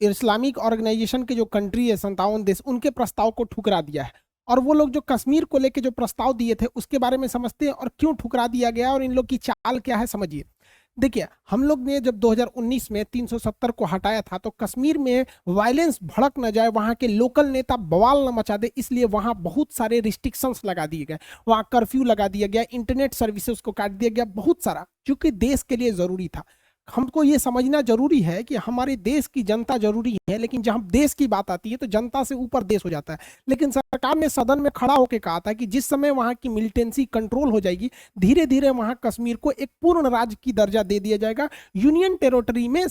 Islamic organisation के जो country है 57 देश, उनके प्रस्ताव को ठुकरा दिया है। और वो लोग जो कश्मीर को लेके जो प्रस्ताव दिए थे उसके बारे में समझते हैं और क्यों ठुकरा दिया गया और इन लोग की चाल क्या है, समझिए। देखिए, हम लोग ने जब 2019 में 370 को हटाया था तो कश्मीर में वायलेंस भड़क न जाए, वहां के लोकल नेता बवाल न मचा दे, इसलिए वहां बहुत सारे रिस्ट्रिक्शंस लगा दिए गए, वहां कर्फ्यू लगा दिया गया, इंटरनेट सर्विसेज को काट दिया गया, बहुत सारा, क्योंकि देश के लिए जरूरी था। हमको ये समझना जरूरी है कि हमारे देश की जनता जरूरी है, लेकिन जहां देश की बात आती है तो जनता से ऊपर देश हो जाता है। लेकिन सरकार ने सदन में खड़ा होकर कहा था कि जिस समय वहां की मिलिटेंसी कंट्रोल हो जाएगी, धीरे धीरे वहां कश्मीर को एक पूर्ण राज्य की दर्जा दे दिया जाएगा। यूनियन टेरिटरी में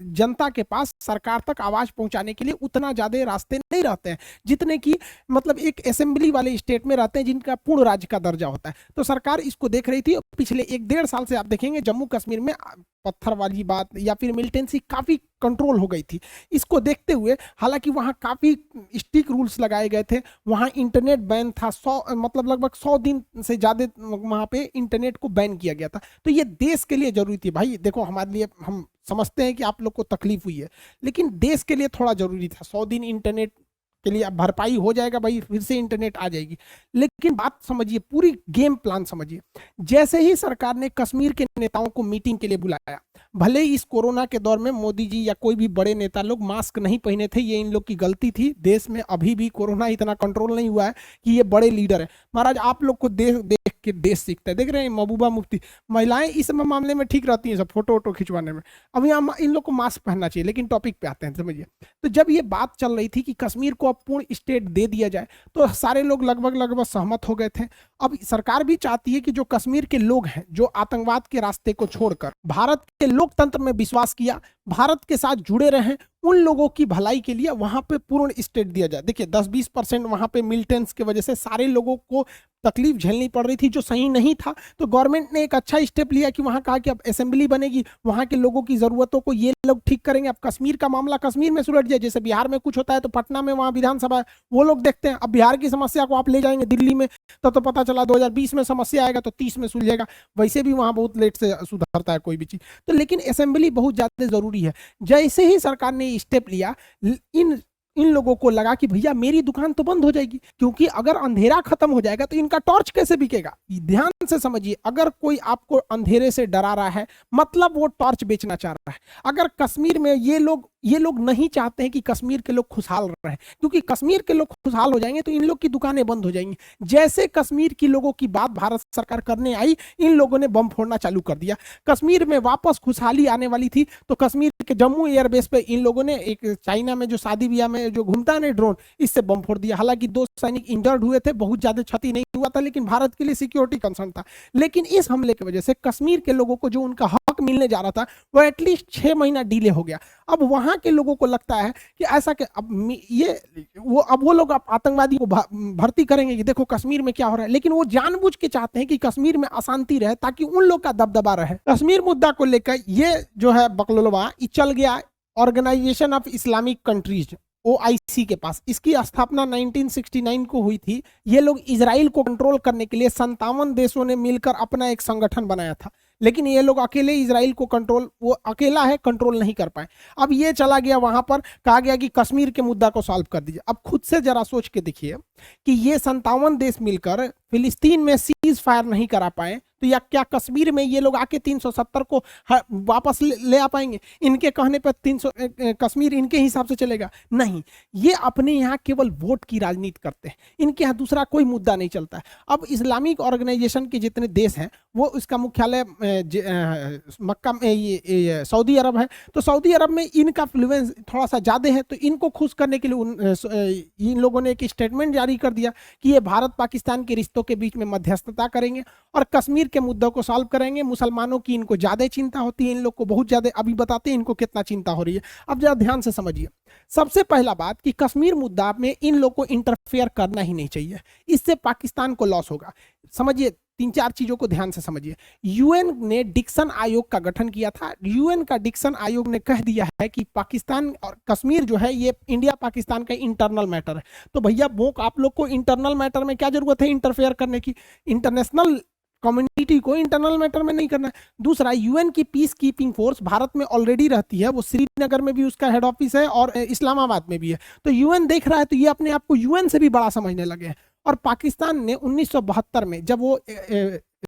जनता के पास सरकार तक आवाज पहुंचाने के लिए उतना ज्यादा रास्ते नहीं रहते हैं जितने की मतलब एक असेंबली वाले स्टेट में रहते हैं जिनका पूर्ण राज्य का दर्जा होता है। तो सरकार इसको देख रही थी। पिछले 1-1.5 साल से आप देखेंगे जम्मू कश्मीर में पत्थर वाली बात या फिर मिलिटेंसी काफी कंट्रोल हो गई थी। इसको देखते हुए हालांकि वहां काफी स्ट्रिक्ट रूल्स लगाए गए थे, वहां इंटरनेट बैन था, 100 मतलब लगभग 100 दिन से ज्यादा वहां पे इंटरनेट को बैन किया गया था। तो ये देश के लिए जरूरी थी। भाई देखो, हमारे लिए हम समझते हैं कि आप लोग को तकलीफ हुई है, लेकिन देश के लिए थोड़ा जरूरी था। 100 दिन इंटरनेट के लिए अब भरपाई हो जाएगा, भाई फिर से इंटरनेट आ जाएगी। लेकिन बात समझिए, पूरी गेम प्लान समझिए। जैसे ही सरकार ने कश्मीर के नेताओं को मीटिंग के लिए बुलाया, भले ही इस कोरोना के दौर में मोदी जी या कोई भी बड़े नेता लोग मास्क नहीं पहने थे, ये इन लोग की गलती थी। देश में अभी भी कोरोना इतना कंट्रोल नहीं हुआ है कि ये बड़े लीडर है। महाराज, आप लोग को देख देख के देश सीखता है। देख रहे हैं महबूबा मुफ्ती, महिलाएं इस मामले में ठीक रहती हैं, सब फोटो वोटो खिंचवाने में। अब यहाँ इन लोग को मास्क पहनना चाहिए। लेकिन टॉपिक पे आते हैं, समझिए। तो जब ये बात चल रही थी कि कश्मीर को अब पूर्ण स्टेट दे दिया जाए, तो सारे लोग लगभग सहमत हो गए थे। अब सरकार भी चाहती है कि जो कश्मीर के लोग हैं, जो आतंकवाद के रास्ते को छोड़कर भारत के लोकतंत्र में विश्वास किया, भारत के साथ जुड़े रहे, उन लोगों की भलाई के लिए वहां पे पूर्ण स्टेट दिया जाए। देखिए 10-20% वहां पे मिलिटेंट्स की वजह से सारे लोगों को तकलीफ झेलनी पड़ रही थी, जो सही नहीं था। तो गवर्नमेंट ने एक अच्छा स्टेप लिया कि वहां कहा कि अब असेंबली बनेगी, वहां के लोगों की जरूरतों को ये लोग ठीक करेंगे। अब कश्मीर का मामला कश्मीर में सुलझ जाए, जैसे बिहार में कुछ होता है तो पटना में वहां विधानसभा है, वो लोग देखते हैं। अब बिहार की समस्या को आप ले जाएंगे दिल्ली में, तो पता चला 2020 में समस्या आएगा तो 30 में सुलझेगा। वैसे भी वहां बहुत लेट से सुधरता है कोई भी चीज। तो लेकिन असेंबली बहुत ज्यादा जरूरी है। जैसे ही सरकार ने स्टेप लिया, इन लोगों को लगा कि भैया मेरी दुकान तो बंद हो जाएगी, क्योंकि अगर अंधेरा खत्म हो जाएगा तो इनका टॉर्च कैसे बिकेगा। ध्यान से समझिए, अगर कोई आपको अंधेरे से डरा रहा है, मतलब वो टॉर्च बेचना चाह रहा है। अगर कश्मीर में ये लोग नहीं चाहते हैं कि कश्मीर के लोग खुशहाल रहे, क्योंकि कश्मीर के लोग खुशहाल हो जाएंगे तो इन लोग की दुकानें बंद हो जाएंगी। जैसे कश्मीर की लोगों की बात भारत सरकार करने आई, इन लोगों ने बम फोड़ना चालू कर दिया। कश्मीर में वापस खुशहाली आने वाली थी तो कश्मीर के जम्मू एयरबेस पे इन लोगों ने एक चाइना में जो शादी ब्याह में जो घूमता है ना ड्रोन, इससे बम फोड़ दिया। हालांकि 2 सैनिक इंजर्ड हुए थे, बहुत ज्यादा क्षति नहीं हुआ था, लेकिन भारत के लिए सिक्योरिटी कंसर्न था। लेकिन इस हमले की वजह से कश्मीर के लोगों को जो उनका हक मिलने जा रहा था वो एटलीस्ट 6 महीना डिले हो गया। अब वहां के लोगों को लगता है कि ऐसा कि अब वो लोग आतंकवादी को भर्ती करेंगे कि देखो कश्मीर में क्या हो रहा है। लेकिन वो जानबूझ के चाहते हैं कि कश्मीर में अशांति रहे ताकि उन लोग का दबदबा रहे। कश्मीर मुद्दा को लेकर ये जो है बकलोलवा चल गया organisation of Islamic countries, OIC के पास। इसकी स्थापना 1969 को हुई थी। ये लोग इजराइल को कंट्रोल करने के लिए 57 देशों ने मिलकर अपना एक संगठन बनाया था, लेकिन ये लोग अकेले इजराइल को वो अकेला है, कंट्रोल नहीं कर पाए। अब ये चला गया वहां पर, कहा गया कि कश्मीर के मुद्दा को सॉल्व कर दीजिए। अब खुद से जरा सोच के देखिए कि ये 57 देश मिलकर फिलिस्तीन में सीज फायर नहीं करा पाए, तो या क्या कश्मीर में ये लोग आके 370 को वापस ले आ पाएंगे? इनके कहने पर 300 कश्मीर इनके हिसाब से चलेगा? नहीं। ये अपने यहाँ केवल वोट की राजनीति करते हैं, इनके यहाँ दूसरा कोई मुद्दा नहीं चलता है। अब इस्लामिक ऑर्गेनाइजेशन के जितने देश हैं, वो इसका मुख्यालय मक्का में ये सऊदी अरब है। तो सऊदी अरब में इनका इन्फ्लुएंस थोड़ा सा ज्यादा है, तो इनको खुश करने के लिए इन लोगों ने एक स्टेटमेंट जारी कर दिया कि ये भारत पाकिस्तान के रिश्तों के बीच में मध्यस्थता करेंगे और कश्मीर के मुद्दों को सॉल्व करेंगे। मुसलमानों की इनको ज्यादा चिंता होती है, इन लोग को बहुत ज्यादा। अभी बताते हैं इनको कितना चिंता हो रही है। अब जरा ध्यान से समझिए। सबसे पहला बात कि कश्मीर मुद्दा में इन लोग को इंटरफेयर करना ही नहीं चाहिए, इससे पाकिस्तान को लॉस होगा। समझिए, 3-4 चीजों को ध्यान से समझिए। यूएन ने डिक्सन आयोग का गठन किया था। यूएन का डिक्सन आयोग ने कह दिया है कि पाकिस्तान और कश्मीर जो है ये इंडिया पाकिस्तान का इंटरनल मैटर है। तो भैया वो आप लोग को इंटरनल मैटर में क्या जरूरत है इंटरफेयर करने की? इंटरनेशनल कम्युनिटी को इंटरनल मैटर में नहीं करना है। दूसरा, यूएन की पीस कीपिंग फोर्स भारत में ऑलरेडी रहती है, वो श्रीनगर में भी उसका हेड ऑफिस है और इस्लामाबाद में भी है। तो यूएन देख रहा है तो ये अपने आप को यूएन से भी बड़ा समझने लगे हैं। और पाकिस्तान ने 1972 में जब वो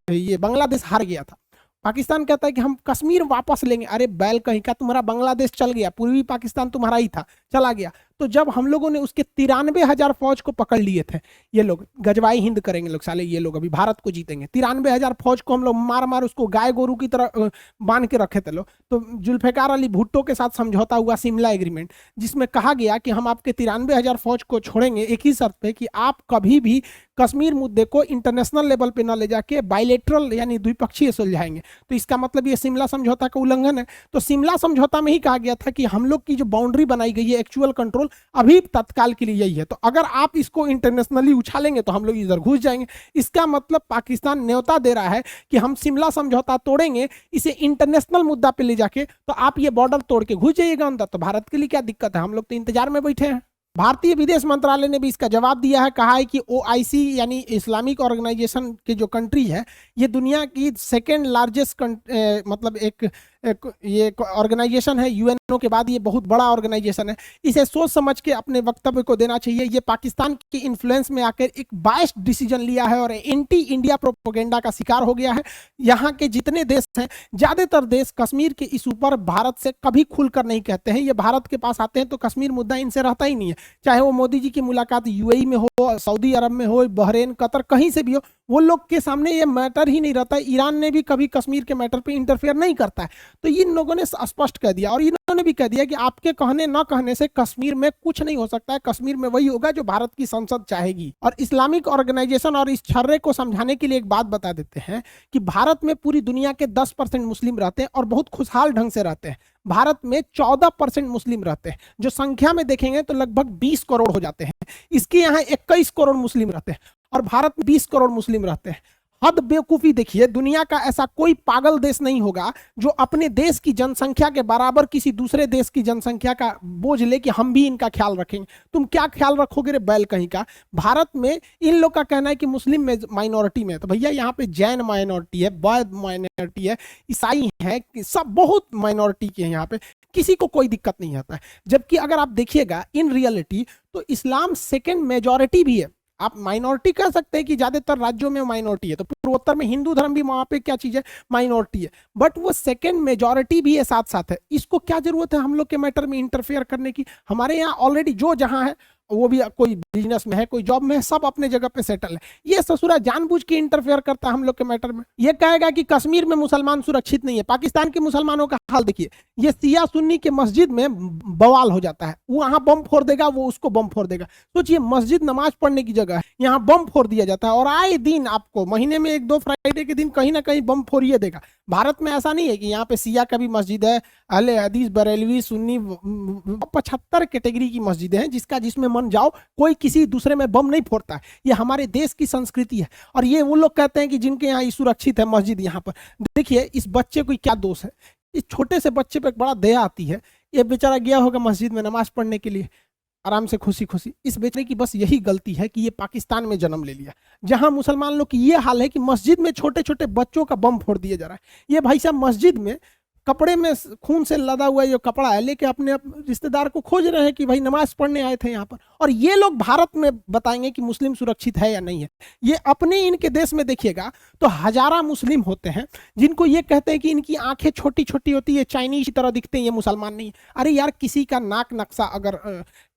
ये बांग्लादेश हार गया था, पाकिस्तान कहता है कि हम कश्मीर वापस लेंगे। अरे बैल कहीं का, तुम्हारा बांग्लादेश चल गया, पूर्वी पाकिस्तान तुम्हारा ही था, चला गया। तो जब हम लोगों ने उसके 93,000 फौज को पकड़ लिए थे, ये लोग गजवाई हिंद करेंगे लोग साले, ये लोग अभी भारत को जीतेंगे, 93,000 फौज को हम लोग मार मार उसको गाय गोरू की तरह बांध के रखे थे लोग। तो जुल्फिकार अली भुट्टो के साथ समझौता हुआ शिमला एग्रीमेंट, जिसमें कहा गया कि हम आपके 93,000 फौज को छोड़ेंगे एक ही शर्त पे कि आप कभी भी कश्मीर मुद्दे को इंटरनेशनल लेवल पे न ले जाके बायलेटरल यानी द्विपक्षीय सुलझाएंगे। तो इसका मतलब ये शिमला समझौता का उल्लंघन है। तो शिमला समझौता में ही कहा गया था कि हम लोग की जो बाउंड्री बनाई गई है एक्चुअल कंट्रोल अभी तत्काल के लिए यही है, तो अगर आप इसको इंटरनेशनली उछालेंगे तो हम लोग इधर घुस जाएंगे। इसका मतलब पाकिस्तान न्योता दे रहा है कि हम शिमला समझौता तोड़ेंगे, इसे इंटरनेशनल मुद्दा पे ले जाके, तो आप ये बॉर्डर तोड़ के घुस जाइएगा अंदर, तो भारत के लिए क्या दिक्कत है, हम लोग तो इंतजार में बैठे हैं। भारतीय विदेश मंत्रालय ने भी इसका जवाब दिया है, कहा है कि ओआईसी यानी इस्लामिक ऑर्गेनाइजेशन के जो कंट्री है, ये दुनिया की सेकेंड लार्जेस्ट मतलब एक ये ऑर्गेनाइजेशन है, यूएनओ के बाद ये बहुत बड़ा ऑर्गेनाइजेशन है। इसे सोच समझ के अपने वक्तव्य को देना चाहिए। ये पाकिस्तान की इन्फ्लुएंस में आकर एक बायस्ड डिसीजन लिया है और एंटी इंडिया प्रोपेगेंडा का शिकार हो गया है। यहाँ के जितने देश हैं, ज्यादातर देश कश्मीर के इस ऊपर भारत से कभी खुलकर नहीं कहते हैं। ये भारत के पास आते हैं तो कश्मीर मुद्दा इनसे रहता ही नहीं है, चाहे वो मोदी जी की मुलाकात यूएई में हो, सऊदी अरब में हो, बहरीन, कतर, कहीं से भी हो, वो लोग के सामने ये मैटर ही नहीं रहता है। ईरान ने भी कभी कश्मीर के मैटर पे इंटरफेयर नहीं करता है। तो इन लोगों ने स्पष्ट कह दिया और इन्होंने भी कह दिया कि आपके कहने न कहने से कश्मीर में कुछ नहीं हो सकता है, कश्मीर में वही होगा जो भारत की संसद चाहेगी। और इस्लामिक ऑर्गेनाइजेशन और इस छर्रे को समझाने के लिए एक बात बता देते हैं कि भारत में पूरी दुनिया के 10% मुस्लिम रहते हैं और बहुत खुशहाल ढंग से रहते हैं। भारत में 14% मुस्लिम रहते हैं, जो संख्या में देखेंगे तो लगभग 20 करोड़ हो जाते हैं। इसके यहाँ 21 करोड़ मुस्लिम रहते हैं और भारत में 20 करोड़ मुस्लिम रहते हैं। हद बेवकूफी देखिए, दुनिया का ऐसा कोई पागल देश नहीं होगा जो अपने देश की जनसंख्या के बराबर किसी दूसरे देश की जनसंख्या का बोझ ले कि हम भी इनका ख्याल रखेंगे। तुम क्या ख्याल रखोगे रे बैल कहीं का। भारत में इन लोग का कहना है कि मुस्लिम में माइनॉरिटी में, तो भैया यहाँ पे जैन माइनॉरिटी है, बौद्ध माइनॉरिटी है, ईसाई है, सब बहुत माइनॉरिटी के हैं यहाँ पे, किसी को कोई दिक्कत नहीं आता है। जबकि अगर आप देखिएगा इन रियलिटी तो इस्लाम सेकेंड मेजॉरिटी भी है। आप माइनॉरिटी कह सकते हैं कि ज्यादातर राज्यों में माइनॉरिटी है, तो पूर्वोत्तर में हिंदू धर्म भी वहां पे क्या चीज है, माइनॉरिटी है, बट वो सेकंड मेजॉरिटी भी है साथ साथ है। इसको क्या जरूरत है हम लोग के मैटर में इंटरफेयर करने की। हमारे यहाँ ऑलरेडी जो जहां है, वो भी कोई बिजनेस में है, कोई जॉब में है, सब अपने जगह पे सेटल है। ये ससुरा जानबूझ के इंटरफेयर करता है हम लोग के मैटर में। ये कहेगा कि कश्मीर में मुसलमान सुरक्षित नहीं है। पाकिस्तान के मुसलमानों का हाल देखिए, ये सिया सुन्नी के मस्जिद में बवाल हो जाता है, वो वहां बम फोड़ देगा, वो उसको बम फोड़ देगा। सोचिए, मस्जिद नमाज पढ़ने की जगह है, यहाँ बम फोड़ दिया जाता है और आए दिन आपको महीने में 1-2 फ्राइडे के दिन कहीं ना कहीं बम फोड़िए देगा। भारत में ऐसा नहीं है कि यहाँ पे सिया का भी मस्जिद है, अहले हदीस, बरेलवी, सुन्नी, 75 कैटेगरी की मस्जिदें हैं, जिसमें मन जाओ, कोई किसी दूसरे में बम नहीं फोड़ता है। ये हमारे देश की संस्कृति है। और ये वो लोग कहते हैं कि जिनके यहाँ सुरक्षित है मस्जिद, यहाँ पर देखिए इस बच्चे को क्या दोष है। इस छोटे से बच्चे पे बड़ा दया आती है। ये बेचारा गया होगा मस्जिद में नमाज पढ़ने के लिए, आराम से खुशी खुशी। इस बेचारे की बस यही गलती है कि ये पाकिस्तान में जन्म ले लिया, जहां मुसलमान लोग की ये हाल है कि मस्जिद में छोटे छोटे बच्चों का बम फोड़ दिया जा रहा है। ये भाई साहब मस्जिद में कपड़े में खून से लदा हुआ जो कपड़ा है लेके अपने रिश्तेदार को खोज रहे हैं कि भाई नमाज पढ़ने आए थे यहाँ पर। और ये लोग भारत में बताएंगे कि मुस्लिम सुरक्षित है या नहीं है। ये अपने इनके देश में देखिएगा तो हजारा मुस्लिम होते हैं जिनको ये कहते हैं कि इनकी आंखें छोटी छोटी होती है, चाइनीज की तरह दिखते हैं, ये मुसलमान नहीं। अरे यार, किसी का नाक नक्शा अगर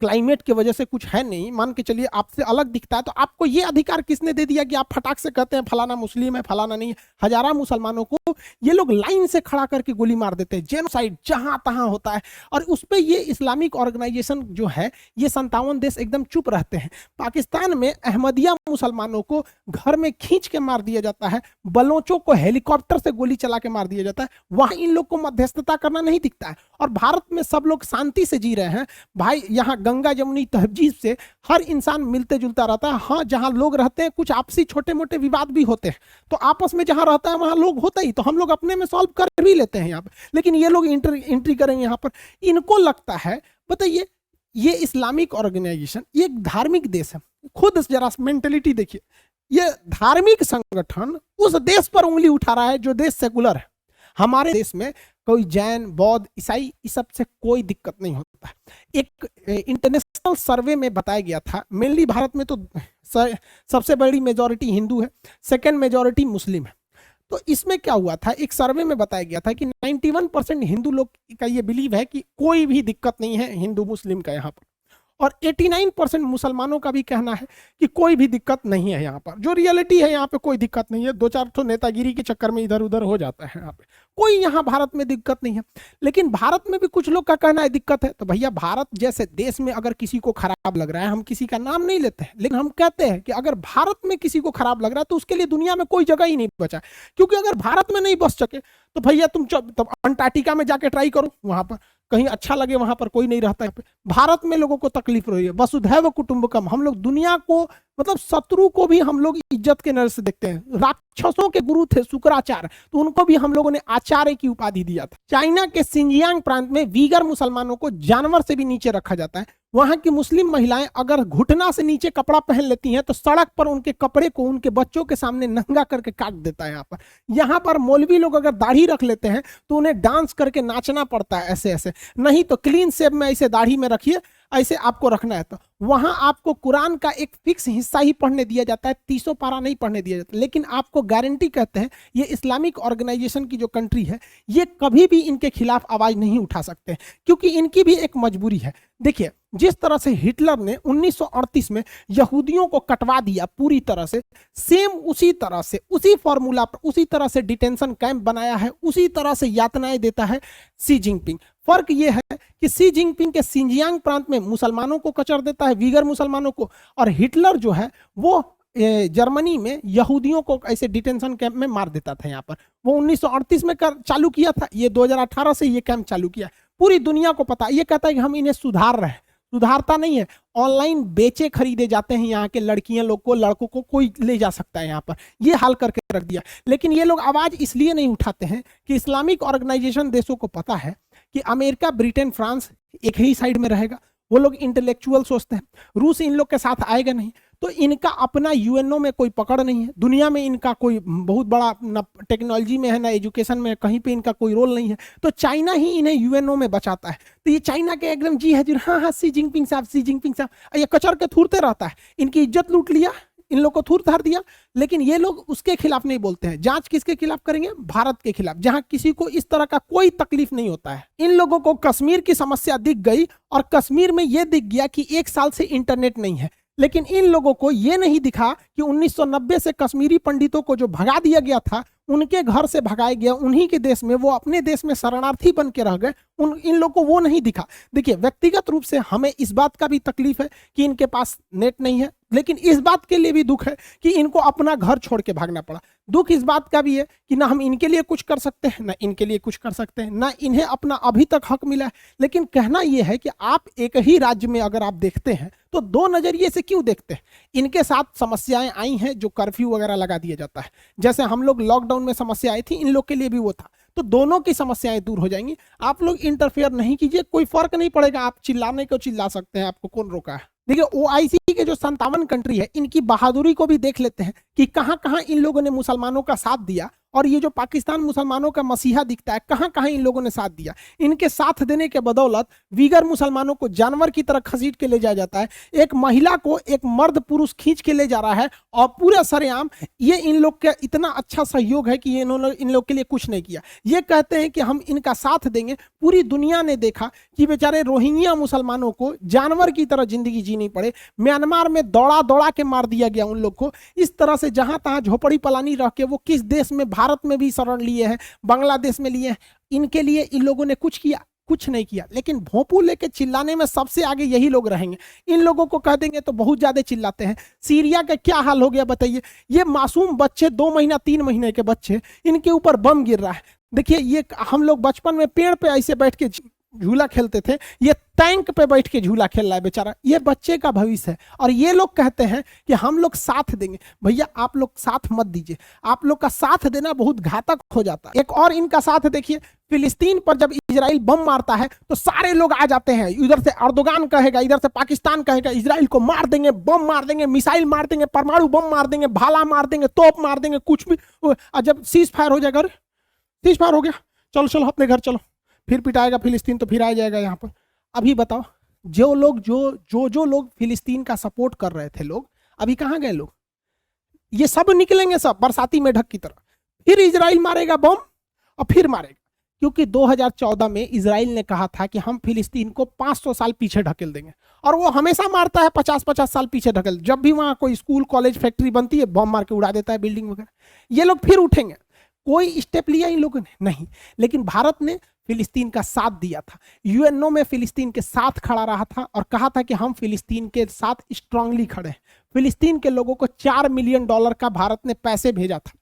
क्लाइमेट की वजह से कुछ है नहीं, मान के चलिए आपसे अलग दिखता है, तो आपको ये अधिकार किसने दे दिया कि आप फटाक से कहते हैं फलाना मुस्लिम है, फलाना नहीं है। हजारा मुसलमानों को ये लोग लाइन से खड़ा करके गोली मार देते हैं, जेनोसाइड जहां तहां होता है। और उस पर ये इस्लामिक ऑर्गेनाइजेशन जो है, ये 57 देश एकदम चुप रहते हैं। पाकिस्तान में अहमदिया मुसलमानों को घर में खींच के मार दिया जाता है, बलोचों को हेलीकॉप्टर से गोली चला के मार दिया जाता है। वहां इन लोग को मध्यस्थता करना नहीं दिखता है। और भारत में सब लोग शांति से जी रहे हैं भाई। यहाँ गंगा जमुनी तहजीब से हर इंसान मिलते जुलता रहता है। हाँ, जहां लोग रहते हैं कुछ आपसी छोटे मोटे विवाद भी होते हैं, तो आपस में जहां रहता है वहां लोग होता ही, तो हम लोग अपने में सॉल्व कर भी लेते हैं यहाँ पर। लेकिन ये लोग एंट्री करेंगे यहाँ पर। इनको लगता है, बताइए, ये इस्लामिक ऑर्गेनाइजेशन ये एक धार्मिक देश है। खुद जरा मेंटेलिटी देखिए, ये धार्मिक संगठन उस देश पर उंगली उठा रहा है जो देश सेकुलर है। हमारे देश में कोई जैन, बौद्ध, ईसाई, इस सब से कोई दिक्कत नहीं होता है। एक इंटरनेशनल सर्वे में बताया गया था, मेनली भारत में तो सबसे बड़ी मेजॉरिटी हिंदू है, सेकंड मेजॉरिटी मुस्लिम है। तो इसमें क्या हुआ था, एक सर्वे में बताया गया था कि 91% हिंदू लोग का ये बिलीव है कि कोई भी दिक्कत नहीं है हिंदू मुस्लिम का यहाँ पर, और 89% मुसलमानों का भी कहना है कि कोई भी दिक्कत नहीं है यहाँ पर। जो रियलिटी है यहाँ पे कोई दिक्कत नहीं है, दो चार तो नेतागिरी के चक्कर में इधर उधर हो जाता है यहाँ पे, कोई यहाँ भारत में दिक्कत नहीं है। लेकिन भारत में भी कुछ लोग का कहना है दिक्कत है। तो भैया भारत जैसे देश में अगर किसी को खराब लग रहा है, हम किसी का नाम नहीं लेते हैं, लेकिन हम कहते हैं कि अगर भारत में किसी को खराब लग रहा है तो उसके लिए दुनिया में कोई जगह ही नहीं बचा। क्योंकि अगर भारत में नहीं बस सके तो भैया तुम अंटार्कटिका में जाके ट्राई करो, वहां पर कहीं अच्छा लगे, वहां पर कोई नहीं रहता है। भारत में लोगों को तकलीफ रही है। वसुधैव कुटुंबकम, हम लोग दुनिया को मतलब शत्रु को भी हम लोग इज्जत के नजर से देखते हैं। राक्षसों के गुरु थे शुक्राचार्य, तो उनको भी हम लोगों ने आचार्य की उपाधि दिया था। चाइना के सिंजियांग प्रांत में वीगर मुसलमानों को जानवर से भी नीचे रखा जाता है। वहां की मुस्लिम महिलाएं अगर घुटना से नीचे कपड़ा पहन लेती हैं तो सड़क पर उनके कपड़े को उनके बच्चों के सामने नंगा करके काट देता है। यहाँ पर मौलवी लोग अगर दाढ़ी रख लेते हैं तो उन्हें डांस करके नाचना पड़ता है ऐसे ऐसे, नहीं तो क्लीन शेव में ऐसे दाढ़ी में रखिए, ऐसे आपको रखना है। तो वहां आपको कुरान का एक फिक्स हिस्सा ही पढ़ने दिया जाता है, 30 पारा नहीं पढ़ने दिया जाता। लेकिन आपको गारंटी कहते हैं ये इस्लामिक ऑर्गेनाइजेशन की जो कंट्री है, ये कभी भी इनके खिलाफ आवाज नहीं उठा सकते, क्योंकि इनकी भी एक मजबूरी है। देखिए जिस तरह से हिटलर ने 1938 में यहूदियों को कटवा दिया पूरी तरह से, सेम उसी तरह से, उसी फॉर्मूला पर, उसी तरह से डिटेंशन कैंप बनाया है, उसी तरह से यातनाएं देता है शी जिनपिंग। फर्क यह है कि शी जिनपिंग के सिंजियांग प्रांत में मुसलमानों को कचर देता है, वीगर मुसलमानों को, और हिटलर जो है वो जर्मनी में यहूदियों को ऐसे डिटेंशन कैंप में मार देता था। यहाँ पर वो 1938 में चालू किया था, ये 2018 से ये कैंप चालू किया। पूरी दुनिया को पता, ये कहता है कि हम इन्हें सुधार रहे हैं, सुधारता नहीं है। ऑनलाइन बेचे खरीदे जाते हैं यहाँ के लड़कियां लोग को, लड़कों को कोई ले जा सकता है यहाँ पर, ये हाल करके रख दिया। लेकिन ये लोग आवाज इसलिए नहीं उठाते हैं कि इस्लामिक ऑर्गेनाइजेशन देशों को पता है कि अमेरिका, ब्रिटेन, फ्रांस एक ही साइड में रहेगा। वो लोग इंटेलेक्चुअल सोचते हैं, रूस इन लोग के साथ आएगा नहीं, तो इनका अपना यूएनओ में कोई पकड़ नहीं है, दुनिया में इनका कोई बहुत बड़ा न टेक्नोलॉजी में है ना एजुकेशन में, कहीं पे इनका कोई रोल नहीं है। तो चाइना ही इन्हें यूएनओ में बचाता है। तो ये चाइना के एकदम जी है जी, हाँ हाँ शी जिनपिंग साहब, शी जिनपिंग साहब, ये कचर के थूरते रहता है, इनकी इज्जत लूट लिया, इन लोग को थूर थार दिया। लेकिन ये लोग उसके खिलाफ नहीं बोलते हैं। जांच किसके खिलाफ करेंगे? भारत के खिलाफ, जहां किसी को इस तरह का कोई तकलीफ नहीं होता है। इन लोगों को कश्मीर की समस्या दिख गई और कश्मीर में यह दिख गया कि 1 साल से इंटरनेट नहीं है। लेकिन इन लोगों को यह नहीं दिखा कि 1990 से कश्मीरी पंडितों को जो भगा दिया गया था, उनके घर से भगाया गया, उन्हीं के देश में, वो अपने देश में शरणार्थी बन के रह गए, इन लोग को वो नहीं दिखा। देखिए व्यक्तिगत रूप से हमें इस बात का भी तकलीफ है कि इनके पास नेट नहीं है, लेकिन इस बात के लिए भी दुख है कि इनको अपना घर छोड़ के भागना पड़ा। दुख इस बात का भी है कि ना हम इनके लिए कुछ कर सकते हैं, ना इनके लिए कुछ कर सकते हैं, ना इन्हें अपना अभी तक हक मिला है। लेकिन कहना यह है कि आप एक ही राज्य में अगर आप देखते हैं तो दो नजरिए से क्यों देखते हैं? इनके साथ समस्याएं आई हैं, जो कर्फ्यू वगैरह लगा दिया जाता है, जैसे हम लोग लॉकडाउन में समस्या आई थी, इन लोग के लिए भी वो था। तो दोनों की समस्याएं दूर हो जाएंगी। आप लोग इंटरफेयर नहीं कीजिए, कोई फर्क नहीं पड़ेगा। आप चिल्लाने को चिल्ला सकते हैं, आपको कौन रोका है? देखिए ओआईसी के जो 57 कंट्री है, इनकी बहादुरी को भी देख लेते हैं कि कहां कहां इन लोगों ने मुसलमानों का साथ दिया। और ये जो पाकिस्तान मुसलमानों का मसीहा दिखता है, कहां कहां इन लोगों ने साथ दिया। इनके साथ देने के बदौलत वीगर मुसलमानों को जानवर की तरह खसीट के ले जाया जाता है। एक महिला को एक मर्द पुरुष खींच के ले जा रहा है, और पूरे सरेआम ये इन लोग का इतना अच्छा सहयोग है कि इन्होंने इन लोग के लिए कुछ नहीं किया। ये कहते हैं कि हम इनका साथ देंगे। पूरी दुनिया ने देखा कि बेचारे रोहिंग्या मुसलमानों को जानवर की तरह जिंदगी जीनी पड़े। म्यांमार में दौड़ा दौड़ा के मार दिया गया उन लोग को। इस तरह से जहां तहां झोपड़ी पलानी रह के वो किस देश में, भारत में भी शरण लिए हैं, बांग्लादेश में लिए हैं। इनके लिए इन लोगों ने कुछ किया? कुछ नहीं किया। लेकिन भोंपू लेके चिल्लाने में सबसे आगे यही लोग रहेंगे। इन लोगों को कह देंगे तो बहुत ज्यादा चिल्लाते हैं। सीरिया का क्या हाल हो गया बताइए? ये मासूम बच्चे, 2 महीना 3 महीने के बच्चे, इनके ऊपर बम गिर रहा है। देखिए ये हम लोग बचपन में पेड़ पे ऐसे बैठ के झूला खेलते थे, ये टैंक पे बैठ के झूला खेल रहा है बेचारा। ये बच्चे का भविष्य है। और ये लोग कहते हैं कि हम लोग साथ देंगे। भैया आप लोग साथ मत दीजिए, आप लोग का साथ देना बहुत घातक हो जाता है। एक और इनका साथ देखिए, फिलिस्तीन पर जब इजराइल बम मारता है तो सारे लोग आ जाते हैं। इधर से अर्दोगान कहेगा, इधर से पाकिस्तान कहेगा इजराइल को मार देंगे, बम मार देंगे, मिसाइल मार देंगे, परमाणु बम मार देंगे, भाला मार देंगे, तोप मार देंगे, कुछ भी। और जब सीज फायर हो जाएगा, सीज फायर हो गया, चलो चलो अपने घर चलो, फिर पिटाएगा फिलिस्तीन तो फिर आ जाएगा यहाँ पर। अभी बताओ, जो लोग जो लोग फिलिस्तीन का सपोर्ट कर रहे थे लोग, अभी कहाँ गए लोग? ये सब निकलेंगे सब बरसाती मेढक की तरह। फिर इजराइल मारेगा बम और फिर मारेगा, क्योंकि 2014 में इजराइल ने कहा था कि हम फिलिस्तीन को 500 साल पीछे ढकेल देंगे, और वो हमेशा मारता है 50-50 साल पीछे ढकेल। जब भी वहां कोई स्कूल कॉलेज फैक्ट्री बनती है बम मार के उड़ा देता है, बिल्डिंग वगैरह। ये लोग फिर उठेंगे। कोई स्टेप लिया इन लोगों ने? नहीं। लेकिन भारत ने फिलिस्तीन का साथ दिया था, यूएनओ में फिलिस्तीन के साथ खड़ा रहा था और कहा था कि हम फिलिस्तीन के साथ स्ट्रांगली खड़े हैं। फिलिस्तीन के लोगों को $4 मिलियन का भारत ने पैसे भेजा था।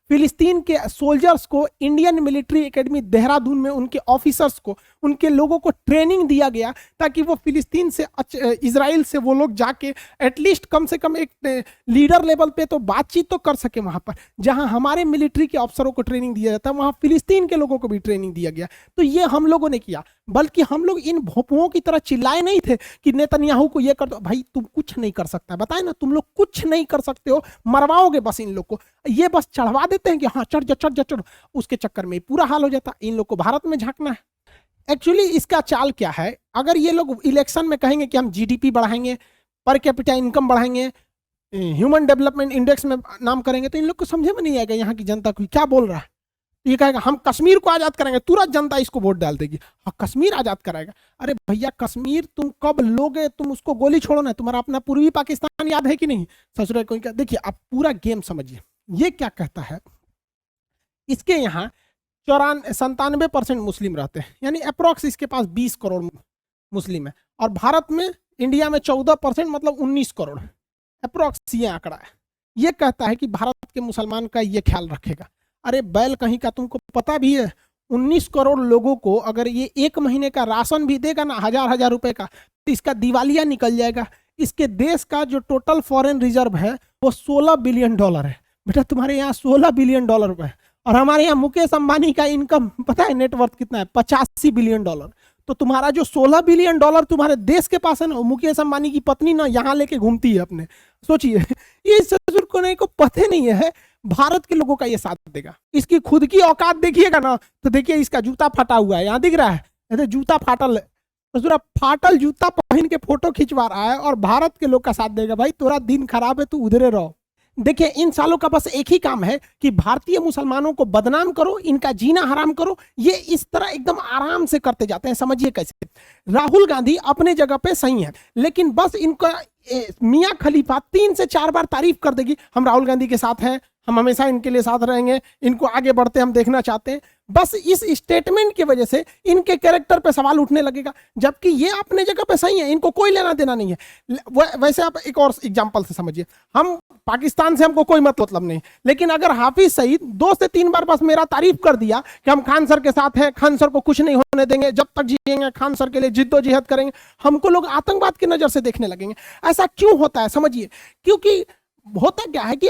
फिलिस्तीन के सोल्जर्स को इंडियन मिलिट्री एकेडमी देहरादून में उनके ऑफिसर्स को, उनके लोगों को ट्रेनिंग दिया गया ताकि वो फिलिस्तीन से इजराइल से वो लोग जाके एटलीस्ट कम से कम एक लीडर लेवल पे तो बातचीत तो कर सके। वहां पर जहां हमारे मिलिट्री के अफसरों को ट्रेनिंग दिया जाता है, वहां फिलिस्तीन के लोगों को भी ट्रेनिंग दिया गया। तो ये हम लोगों ने किया, बल्कि हम लोग इन भोपुओं की तरह चिल्लाए नहीं थे कि नेतन्याहू को ये कर दो। भाई तुम कुछ नहीं कर सकता, बताए ना, तुम लोग कुछ नहीं कर सकते हो, मरवाओगे बस इन लोग को। ये बस चढ़वा देते हैं कि हाँ चढ़ जा चढ़ जा चढ़, उसके चक्कर में पूरा हाल हो जाता। इन लोग को भारत में झांकना है। एक्चुअली इसका चाल क्या है, अगर ये लोग इलेक्शन में कहेंगे कि हम जीडीपी बढ़ाएंगे, पर कैपिटा इनकम बढ़ाएंगे, ह्यूमन डेवलपमेंट इंडेक्स में नाम करेंगे, तो इन लोग को समझे में नहीं आएगा यहाँ की जनता को क्या बोल रहा है। ये कहेगा हम कश्मीर को आजाद करेंगे, तुरंत जनता इसको वोट डाल देगी। हाँ कश्मीर आजाद कराएगा। अरे भैया कश्मीर तुम कब लोगे? तुम उसको गोली छोड़ो ना, तुम्हारा अपना पूर्वी पाकिस्तान याद है कि नहीं? ससुर कोई क्या। देखिए आप पूरा गेम समझिए। ये क्या कहता है, इसके यहाँ 97% मुस्लिम रहते हैं, यानी अप्रोक्स इसके पास 20 करोड़ मुस्लिम है, और भारत में इंडिया में 14%, मतलब 19 करोड़ अप्रोक्स ये आंकड़ा है। ये कहता है कि भारत के मुसलमान का ये ख्याल रखेगा। अरे बैल कहीं का, तुमको पता भी है 19 करोड़ लोगों को अगर ये एक महीने का राशन भी देगा ना, हजार रुपए का, तो इसका दिवालिया निकल जाएगा। इसके देश का जो टोटल फॉरेन रिजर्व है वो $16 बिलियन है। बेटा तुम्हारे यहाँ $16 बिलियन है, और हमारे यहाँ मुकेश अंबानी का इनकम पता है नेटवर्थ कितना है? $85 बिलियन। तो तुम्हारा जो $16 बिलियन तुम्हारे देश के पास है ना, मुकेश अंबानी की पत्नी ना यहाँ लेके घूमती है अपने। सोचिए, ये ससुर को नहीं को पते नहीं है भारत के लोगों का ये साथ देगा। इसकी खुद की औकात देखिएगा ना, तो देखिए इसका जूता फटा हुआ है, यहाँ दिख रहा है, जूता फाटल है। ससुरा फाटल जूता पहन के फोटो खिंचवा रहा है और भारत के लोग का साथ देगा। भाई तोरा दिन खराब है, तू उधरे रहो। देखिए इन सालों का बस एक ही काम है कि भारतीय मुसलमानों को बदनाम करो, इनका जीना हराम करो। ये इस तरह एकदम आराम से करते जाते हैं। समझिए कैसे। राहुल गांधी अपने जगह पे सही है, लेकिन बस इनका मियां खलीफा 3 से 4 बार तारीफ कर देगी, हम राहुल गांधी के साथ हैं, हम हमेशा इनके लिए साथ रहेंगे, इनको आगे बढ़ते हम देखना चाहते हैं। बस इस स्टेटमेंट की वजह से इनके कैरेक्टर पे सवाल उठने लगेगा, जबकि ये अपने जगह पे सही है, इनको कोई लेना देना नहीं है। वैसे आप एक और एग्जांपल से समझिए, हम पाकिस्तान से हमको कोई मतलब नहीं, लेकिन अगर हाफिज सईद 2 से 3 बार बस मेरा तारीफ कर दिया कि हम खान सर के साथ हैं, खान सर को कुछ नहीं होने देंगे, जब तक जिएंगे खान सर के लिए जिद्दोजहद करेंगे, हमको लोग आतंकवाद की नजर से देखने लगेंगे। ऐसा क्यों होता है समझिए, क्योंकि होता क्या है कि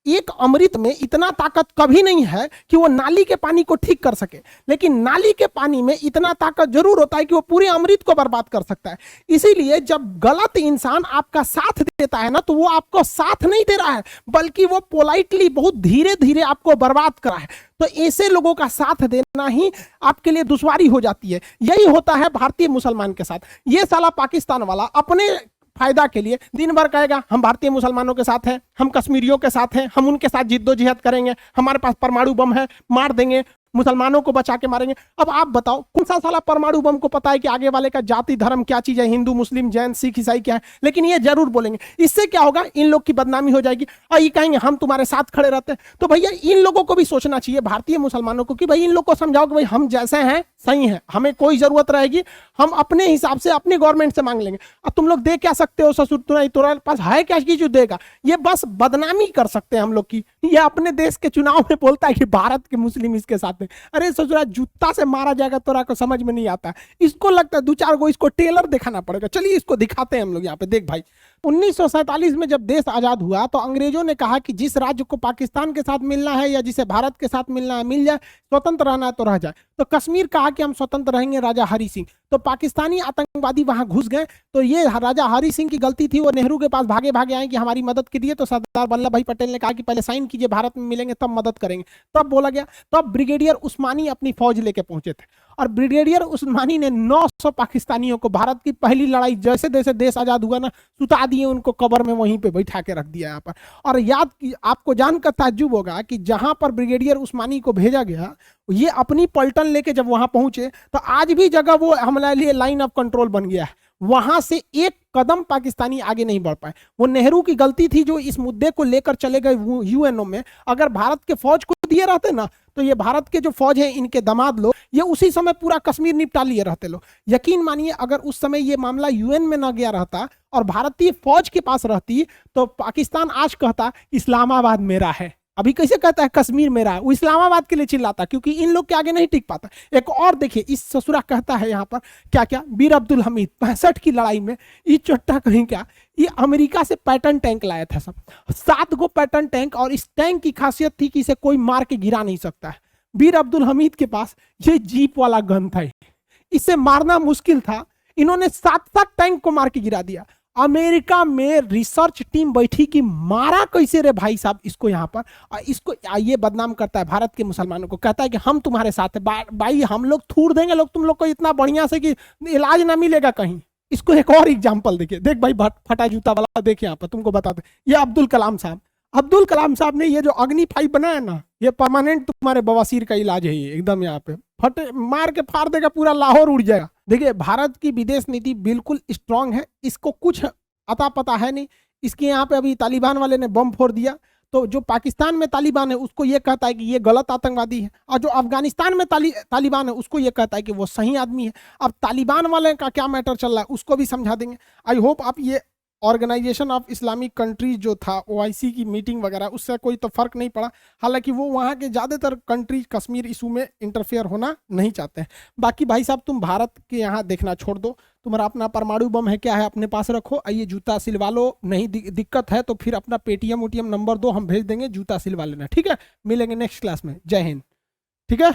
एक अमृत में इतना ताकत कभी नहीं है कि वो नाली के पानी को ठीक कर सके, लेकिन नाली के पानी में इतना ताकत जरूर होता है कि वो पूरे अमृत को बर्बाद कर सकता है। इसीलिए जब गलत इंसान आपका साथ देता है ना, तो वो आपको साथ नहीं दे रहा है, बल्कि वो पोलाइटली बहुत धीरे धीरे आपको बर्बाद करा है। तो ऐसे लोगों का साथ देना ही आपके लिए दुश्वारी हो जाती है। यही होता है भारतीय मुसलमान के साथ। ये साला पाकिस्तान वाला अपने फायदा के लिए दिन भर कहेगा हम भारतीय मुसलमानों के साथ हैं, हम कश्मीरियों के साथ हैं, हम उनके साथ जिद्दोजहद करेंगे, हमारे पास परमाणु बम है, मार देंगे, मुसलमानों को बचा के मारेंगे। अब आप बताओ कौन सा साला परमाणु बम को पता है कि आगे वाले का जाति धर्म क्या चीज है, हिंदू मुस्लिम जैन सिख ईसाई क्या है, लेकिन ये जरूर बोलेंगे। इससे क्या होगा, इन लोग की बदनामी हो जाएगी और ये कहेंगे हम तुम्हारे साथ खड़े रहते हैं। तो भैया इन लोगों को भी सोचना चाहिए, भारतीय मुसलमानों को, कि भाई इन लोग को समझाओ कि भाई हम जैसे हैं सही है, हमें कोई जरूरत रहेगी हम अपने हिसाब से अपने गवर्नमेंट से मांग लेंगे। अब तुम लोग दे क्या सकते हो ससुर, तुम्हारे पास है क्या चीज जो देगा? ये बस बदनामी कर सकते हैं हम लोग की। ये अपने देश के चुनाव में बोलता है कि भारत के मुस्लिम इसके साथ, बात है। अरे ससुरा जूता से मारा जाएगा तोरा को समझ में नहीं आता। इसको लगता है 2-4 गो इसको टेलर दिखाना पड़ेगा। चलिए इसको दिखाते हैं हम लोग यहाँ पे। देख भाई, 1947 में जब देश आजाद हुआ तो अंग्रेजों ने कहा कि जिस राज्य को पाकिस्तान के साथ मिलना है या जिसे भारत के साथ मिलना है मिल जाए, स्वतंत्र रहना है तो रह जाए। तो कश्मीर कहा कि हम स्वतंत्र रहेंगे, राजा हरि सिंह। तो पाकिस्तानी आतंकवादी वहां घुस गए। तो ये राजा हरि सिंह की गलती थी, वो नेहरू के पास भागे भागे आए कि हमारी मदद कीजिए। तो सरदार वल्लभ भाई पटेल ने कहा कि पहले साइन कीजिए, भारत में मिलेंगे तब मदद करेंगे। तब बोला गया। तब ब्रिगेडियर उस्मानी अपनी फौज लेके पहुंचे थे और ब्रिगेडियर उस्मानी ने 900 पाकिस्तानियों को भारत की पहली लड़ाई जैसे जैसे देश आजाद हुआ ना, सुता दिए उनको कब्र में, वहीं पे बैठा के रख दिया यहाँ पर। और याद की आपको जानकर ताज्जुब होगा कि जहां पर ब्रिगेडियर उस्मानी को भेजा गया, ये अपनी पलटन लेके जब वहां पहुंचे तो आज भी जगह वो हमारे लिए लाइन ऑफ कंट्रोल बन गया है। वहां से एक कदम पाकिस्तानी आगे नहीं बढ़ पाए। वो नेहरू की गलती थी जो इस मुद्दे को लेकर चले गए यूएनओ में। अगर भारत के फौज को दिए रहते ना, तो ये भारत के जो फौज है, इनके दामाद लोग, ये उसी समय पूरा कश्मीर निपटा लिए रहते लोग। यकीन मानिए, अगर उस समय ये मामला यूएन में ना गया रहता और भारतीय फौज के पास रहती, तो पाकिस्तान आज कहता इस्लामाबाद मेरा है। अभी कैसे कहता है कश्मीर मेरा है? वो इस्लामाबाद के लिए चिल्लाता, क्योंकि इन लोग के आगे नहीं टिक पाता। एक और देखिए, इस ससुरा कहता है यहाँ पर क्या क्या, बीर अब्दुल हमीद 65 की लड़ाई में ये चट्टा कहीं क्या, ये अमेरिका से पैटर्न टैंक लाया था सब, 7 गो पैटर्न टैंक। और इस टैंक की खासियत थी कि इसे कोई मार के गिरा नहीं सकता है। बीर अब्दुल हमीद के पास ये जीप वाला गन था, इसे मारना मुश्किल था। इन्होंने 7 टैंक को मार के गिरा दिया। अमेरिका में रिसर्च टीम बैठी कि मारा कैसे रे भाई साहब इसको यहाँ पर। इसको ये बदनाम करता है भारत के मुसलमानों को, कहता है कि हम तुम्हारे साथ है। भाई हम लोग थूर देंगे लोग तुम लोग को इतना बढ़िया से कि इलाज ना मिलेगा कहीं। इसको एक और एग्जाम्पल देखिए, देख भाई फटा जूता वाला, देख यहाँ पर तुमको बताते, ये अब्दुल कलाम साहब। अब्दुल कलाम साहब ने ये जो अग्नि 5 बनाया ना, ये परमानेंट तुम्हारे बवासीर का इलाज है। ये एकदम यहाँ पे फटे मार के फाड़ देगा, पूरा लाहौर उड़ जाएगा। देखिए, भारत की विदेश नीति बिल्कुल स्ट्रांग है, इसको कुछ अता पता है नहीं। इसके यहाँ पे अभी तालिबान वाले ने बम फोड़ दिया, तो जो पाकिस्तान में तालिबान है उसको ये कहता है कि ये गलत आतंकवादी है, और जो अफगानिस्तान में तालिबान है उसको ये कहता है कि वो सही आदमी है। अब तालिबान वाले का क्या मैटर चल रहा है उसको भी समझा देंगे। आई होप आप ये ऑर्गेनाइजेशन ऑफ इस्लामिक कंट्रीज जो था, OIC की मीटिंग वगैरह, उससे कोई तो फर्क नहीं पड़ा। हालांकि वो वहाँ के ज़्यादातर कंट्रीज कश्मीर इशू में इंटरफेयर होना नहीं चाहते हैं। बाकी भाई साहब, तुम भारत के यहाँ देखना छोड़ दो, तुम्हारा अपना परमाणु बम है क्या है अपने पास रखो। ये जूता सिलवा लो, नहीं दिक्कत है तो फिर अपना पेटीएम नंबर दो, हम भेज देंगे, जूता सिलवा लेना। ठीक है, मिलेंगे नेक्स्ट क्लास में। जय हिंद। ठीक है।